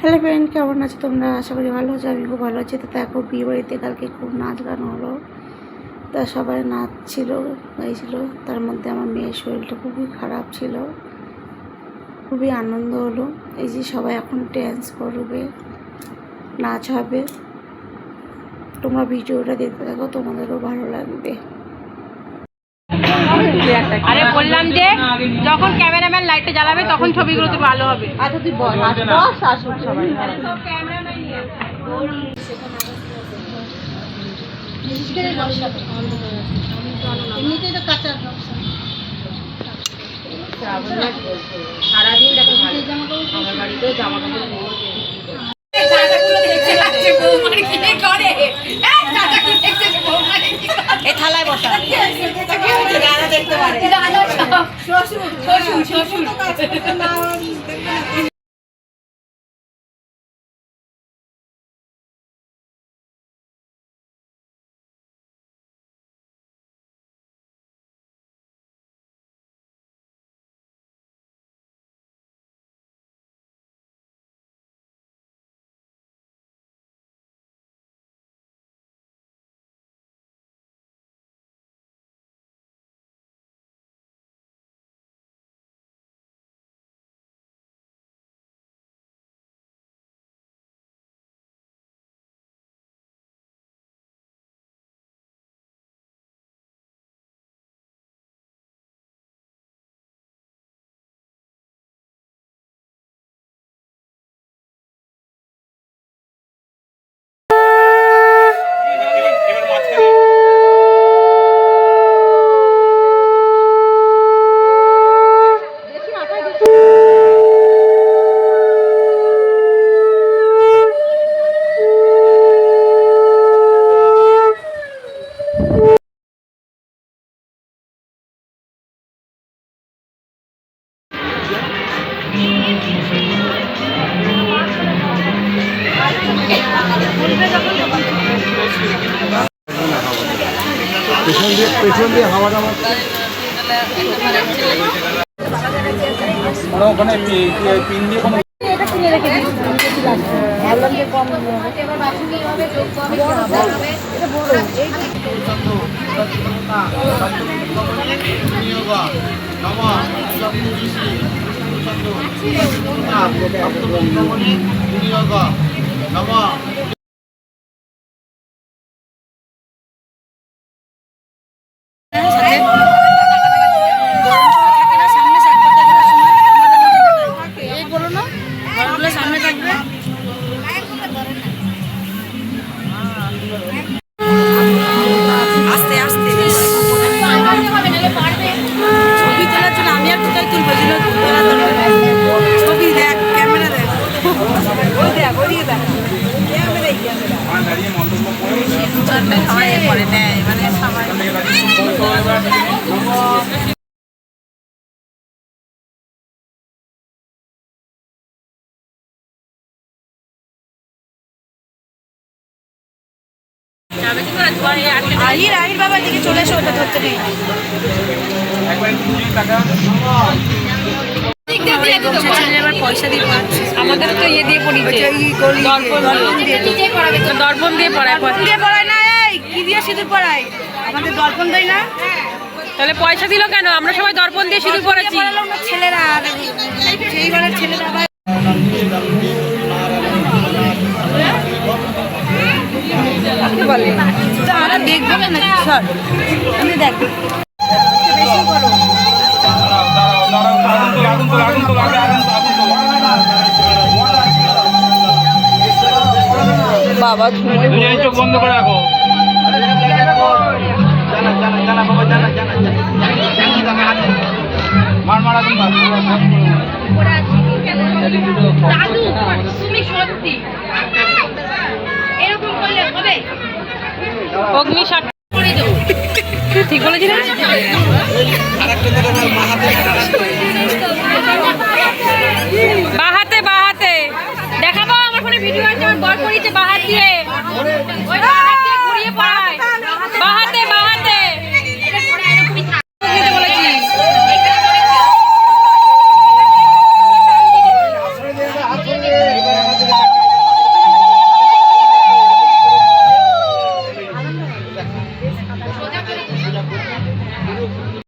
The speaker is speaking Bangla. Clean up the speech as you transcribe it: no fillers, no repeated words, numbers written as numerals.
হ্যালো ফ্রেন্ড, কেমন আছো তোমরা? আশা করি ভালো আছো। আমি খুব ভালো আছি। তো দেখো, বিয়ে বাড়িতে কালকে খুব নাচ গান হলো। তা সবাই নাচছিল, গাইছিল। তার মধ্যে আমার মেয়ের শরীরটা খুবই খারাপ ছিল। খুবই আনন্দ হলো। এই যে সবাই এখন ড্যান্স করবে, নাচ হবে। তোমরা ভিডিওটা দেখতে থাকো, তোমাদেরও ভালো লাগবে। আরে বললাম যে যখন ক্যামেরাম্যান লাইটটা জ্বালাবে তখন ছবিগুলো তো ভালো হবে। আচ্ছা তুই বস, আসুক সবাই। এমনিতেই তো কাঁচা সারাদিন দেখো আমার বাড়িতেও জামা কাপড় থালায় বসা দেখতে পারে পেছন দিয়ে হাওয়াটা ওখানে পিন দিয়ে কোনো বাবার দিকে চলে এসো, ওটা ধরতে নেই। পয়সা দিয়ে আমাদের তো ইয়ে দিয়ে পড়িয়েছে, দর্পণ দিয়ে পড়ায় না। এই কি দিয়ে সিঁদুর পড়ায়? আমাদের দর্পণ দেয় না। তাহলে পয়সা দিল কেন? আমরা সবাই দর্পণ দিয়ে সিঁদুর পড়েছি। ছেলেরা সেইবারের ছেলেরা বলে আমরা দেখবো না। সর আমি দেখবো বেশি করো। বাবা চোখ বন্ধ করে রাখো। অগ্নি ঠিক বলেছি না? বাহাতে বাহাতে দেখাবো। আমার ফোনে ভিডিও আছে, আমার বর করেছে বাহাত দিয়ে, ওই বাহাত দিয়ে ঘুরিয়ে পড়ায়। বাহাতে বাহাতে বলেছি। সোজা করে